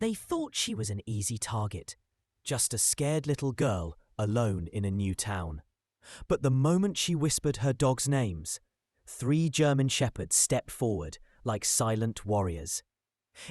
They thought she was an easy target, just a scared little girl alone in a new town. But the moment she whispered her dog's names, 3 German shepherds stepped forward like silent warriors.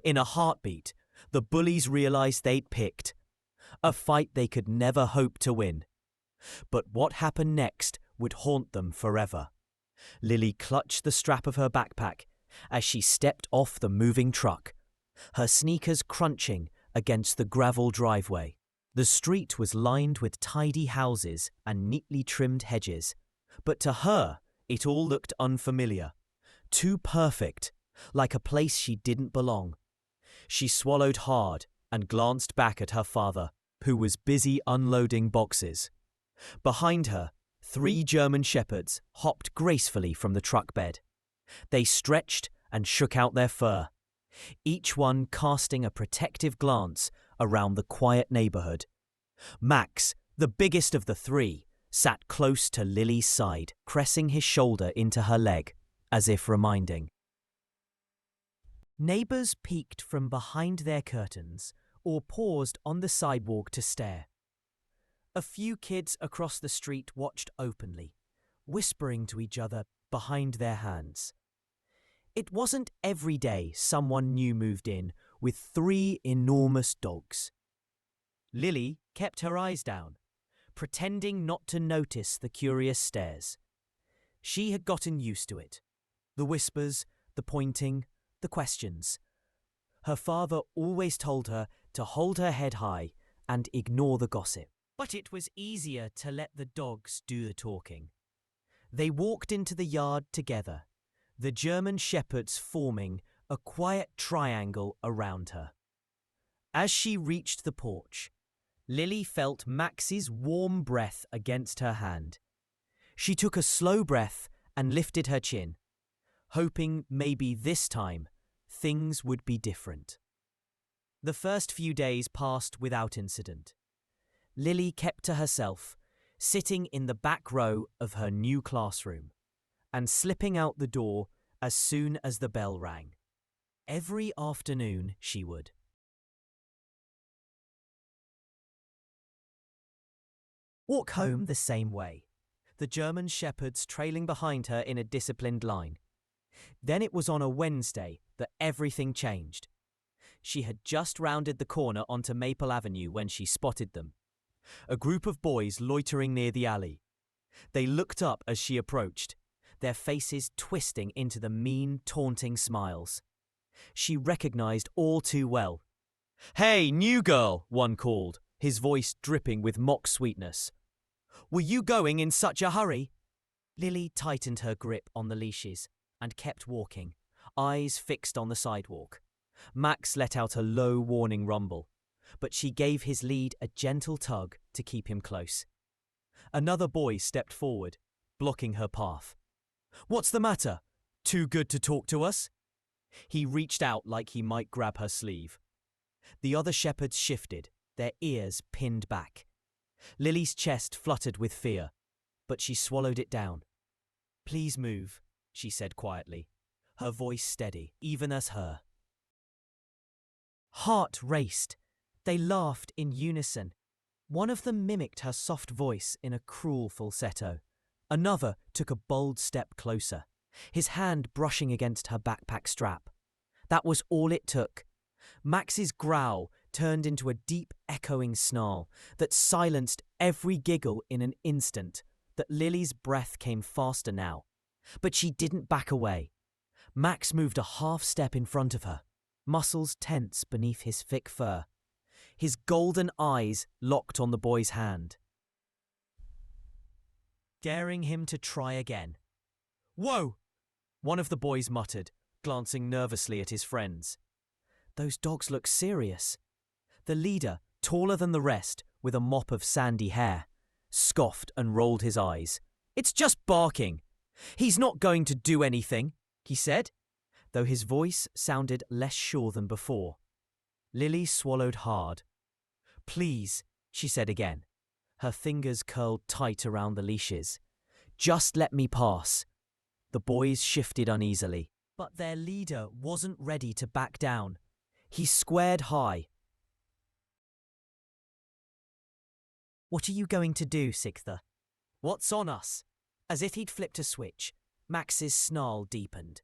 In a heartbeat, the bullies realized they'd picked a fight they could never hope to win. But what happened next would haunt them forever. Lily clutched the strap of her backpack as she stepped off the moving truck, her sneakers crunching against the gravel driveway. The street was lined with tidy houses and neatly trimmed hedges, but to her, it all looked unfamiliar, too perfect, like a place she didn't belong. She swallowed hard and glanced back at her father, who was busy unloading boxes. Behind her, 3 German shepherds hopped gracefully from the truck bed. They stretched and shook out their fur, each one casting a protective glance around the quiet neighborhood. Max, the biggest of the 3, sat close to Lily's side, pressing his shoulder into her leg, as if reminding. Neighbors peeked from behind their curtains or paused on the sidewalk to stare. A few kids across the street watched openly, whispering to each other behind their hands. It wasn't every day someone new moved in with 3 enormous dogs. Lily kept her eyes down, pretending not to notice the curious stares. She had gotten used to it. The whispers, the pointing, the questions. Her father always told her to hold her head high and ignore the gossip. But it was easier to let the dogs do the talking. They walked into the yard together, the German shepherds forming a quiet triangle around her. As she reached the porch, Lily felt Max's warm breath against her hand. She took a slow breath and lifted her chin, hoping maybe this time things would be different. The first few days passed without incident. Lily kept to herself, sitting in the back row of her new classroom, and slipping out the door as soon as the bell rang. Every afternoon she would. Walk home the same way, the German shepherds trailing behind her in a disciplined line. Then it was on a Wednesday that everything changed. She had just rounded the corner onto Maple Avenue when she spotted them. A group of boys loitering near the alley. They looked up as she approached, their faces twisting into the mean, taunting smiles. She recognized all too well. "Hey, new girl," one called, his voice dripping with mock sweetness. "Were you going in such a hurry?" Lily tightened her grip on the leashes and kept walking, eyes fixed on the sidewalk. Max let out a low warning rumble, but she gave his lead a gentle tug to keep him close. Another boy stepped forward, blocking her path. "What's the matter? Too good to talk to us?" He reached out like he might grab her sleeve. The other shepherds shifted, their ears pinned back. Lily's chest fluttered with fear, but she swallowed it down. "Please move," she said quietly, her voice steady, even as her heart raced. They laughed in unison. One of them mimicked her soft voice in a cruel falsetto. Another took a bold step closer, his hand brushing against her backpack strap. That was all it took. Max's growl turned into a deep, echoing snarl that silenced every giggle in an instant. That Lily's breath came faster now. But she didn't back away. Max moved a half step in front of her, muscles tense beneath his thick fur. His golden eyes locked on the boy's hand, daring him to try again. "Whoa!" one of the boys muttered, glancing nervously at his friends. "Those dogs look serious." The leader, taller than the rest, with a mop of sandy hair, scoffed and rolled his eyes. "It's just barking. He's not going to do anything," he said, though his voice sounded less sure than before. Lily swallowed hard. "Please," she said again, her fingers curled tight around the leashes. "Just let me pass." The boys shifted uneasily, but their leader wasn't ready to back down. He squared high, "What are you going to do, Sigther?" "What's on us?" As if he'd flipped a switch, Max's snarl deepened.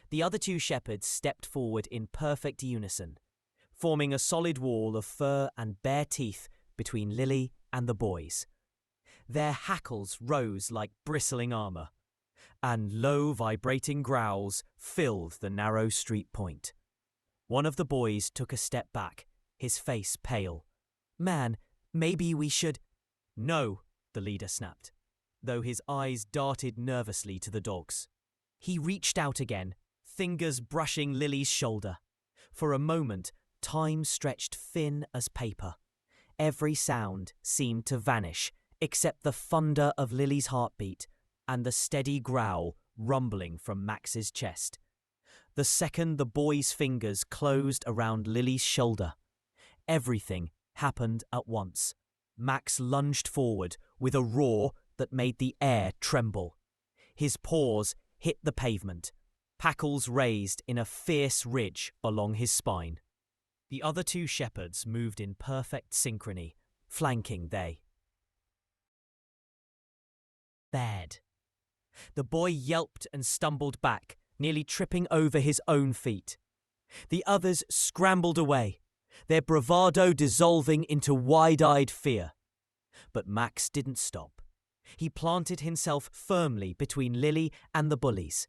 The other two shepherds stepped forward in perfect unison, forming a solid wall of fur and bare teeth between Lily and the boys. Their hackles rose like bristling armor, and low, vibrating growls filled the narrow street point. One of the boys took a step back, his face pale. "Man, maybe we should—" "No," the leader snapped, though his eyes darted nervously to the dogs. He reached out again, fingers brushing Lily's shoulder. For a moment, time stretched thin as paper. Every sound seemed to vanish, except the thunder of Lily's heartbeat and the steady growl rumbling from Max's chest. The second the boy's fingers closed around Lily's shoulder, everything happened at once. Max lunged forward with a roar that made the air tremble. His paws hit the pavement, hackles raised in a fierce ridge along his spine. The other two shepherds moved in perfect synchrony, flanking they. Bad. The boy yelped and stumbled back, nearly tripping over his own feet. The others scrambled away, their bravado dissolving into wide-eyed fear. But Max didn't stop. He planted himself firmly between Lily and the bullies,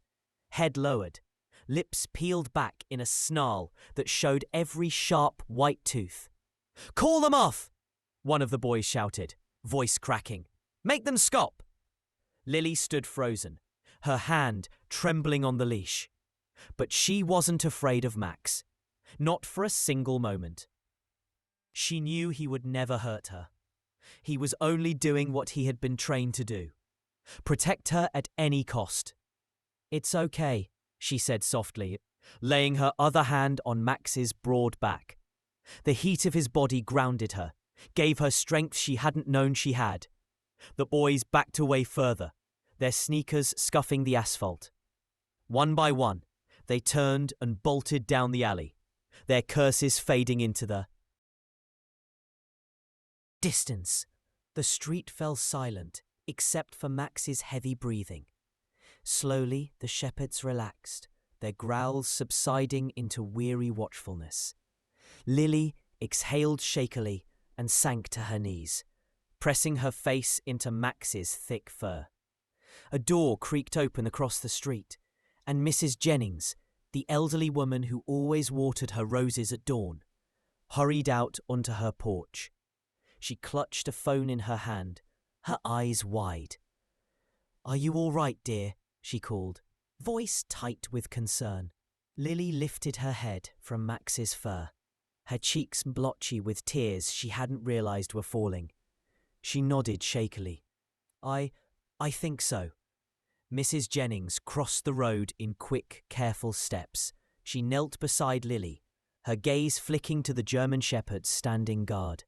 head lowered, lips peeled back in a snarl that showed every sharp white tooth. "Call them off!" one of the boys shouted, voice cracking. "Make them stop!" Lily stood frozen, her hand trembling on the leash. But she wasn't afraid of Max, not for a single moment. She knew he would never hurt her. He was only doing what he had been trained to do. Protect her at any cost. "It's okay," she said softly, laying her other hand on Max's broad back. The heat of his body grounded her, gave her strength she hadn't known she had. The boys backed away further, their sneakers scuffing the asphalt. One by one, they turned and bolted down the alley, their curses fading into the distance. The street fell silent, except for Max's heavy breathing. Slowly, the shepherds relaxed, their growls subsiding into weary watchfulness. Lily exhaled shakily and sank to her knees, pressing her face into Max's thick fur. A door creaked open across the street, and Mrs. Jennings, the elderly woman who always watered her roses at dawn, hurried out onto her porch. She clutched a phone in her hand, her eyes wide. "Are you all right, dear?" she called, voice tight with concern. Lily lifted her head from Max's fur, her cheeks blotchy with tears she hadn't realized were falling. She nodded shakily. I think so." Mrs. Jennings crossed the road in quick, careful steps. She knelt beside Lily, her gaze flicking to the German shepherds standing guard.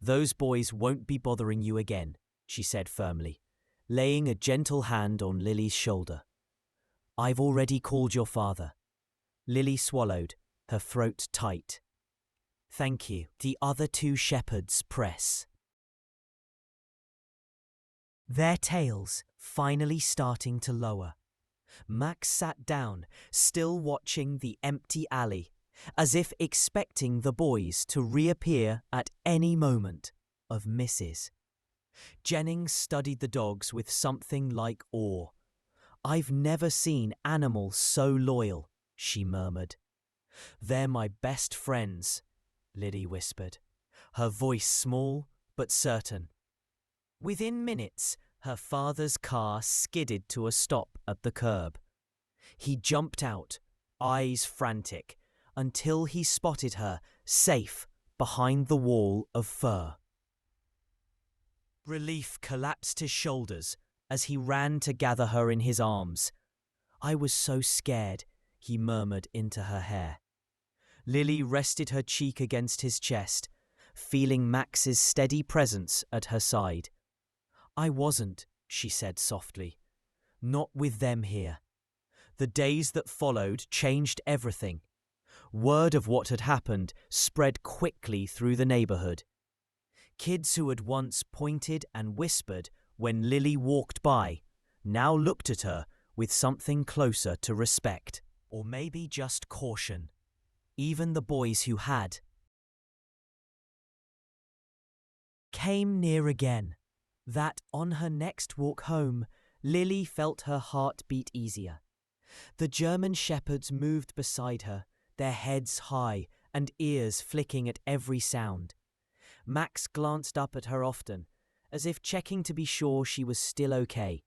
"Those boys won't be bothering you again," she said firmly, laying a gentle hand on Lily's shoulder. "I've already called your father." Lily swallowed, her throat tight. "Thank you." The other two shepherds press, their tails finally starting to lower. Max sat down, still watching the empty alley, as if expecting the boys to reappear at any moment of Mrs. Jennings studied the dogs with something like awe. "I've never seen animals so loyal," she murmured. "They're my best friends," Lily whispered, her voice small but certain. Within minutes, her father's car skidded to a stop at the curb. He jumped out, eyes frantic, until he spotted her, safe behind the wall of fur. Relief collapsed his shoulders as he ran to gather her in his arms. "I was so scared," he murmured into her hair. Lily rested her cheek against his chest, feeling Max's steady presence at her side. "I wasn't," she said softly. "Not with them here." The days that followed changed everything. Word of what had happened spread quickly through the neighborhood. Kids who had once pointed and whispered when Lily walked by now looked at her with something closer to respect, or maybe just caution. Even the boys who had came near again. That on her next walk home, Lily felt her heart beat easier. The German shepherds moved beside her, their heads high and ears flicking at every sound. Max glanced up at her often, as if checking to be sure she was still okay.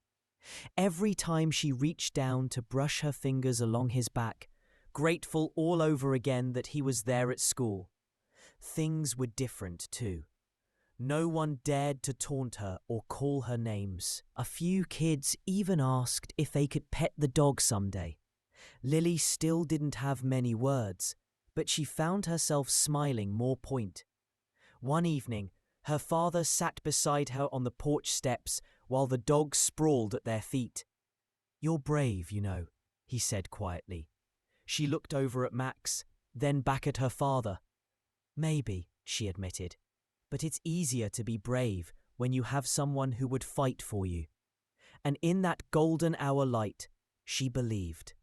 Every time she reached down to brush her fingers along his back, grateful all over again that he was there at school. Things were different too. No one dared to taunt her or call her names. A few kids even asked if they could pet the dog someday. Lily still didn't have many words, but she found herself smiling more point. One evening, her father sat beside her on the porch steps while the dogs sprawled at their feet. "You're brave, you know," he said quietly. She looked over at Max, then back at her father. "Maybe," she admitted, "but it's easier to be brave when you have someone who would fight for you." And in that golden hour light, she believed.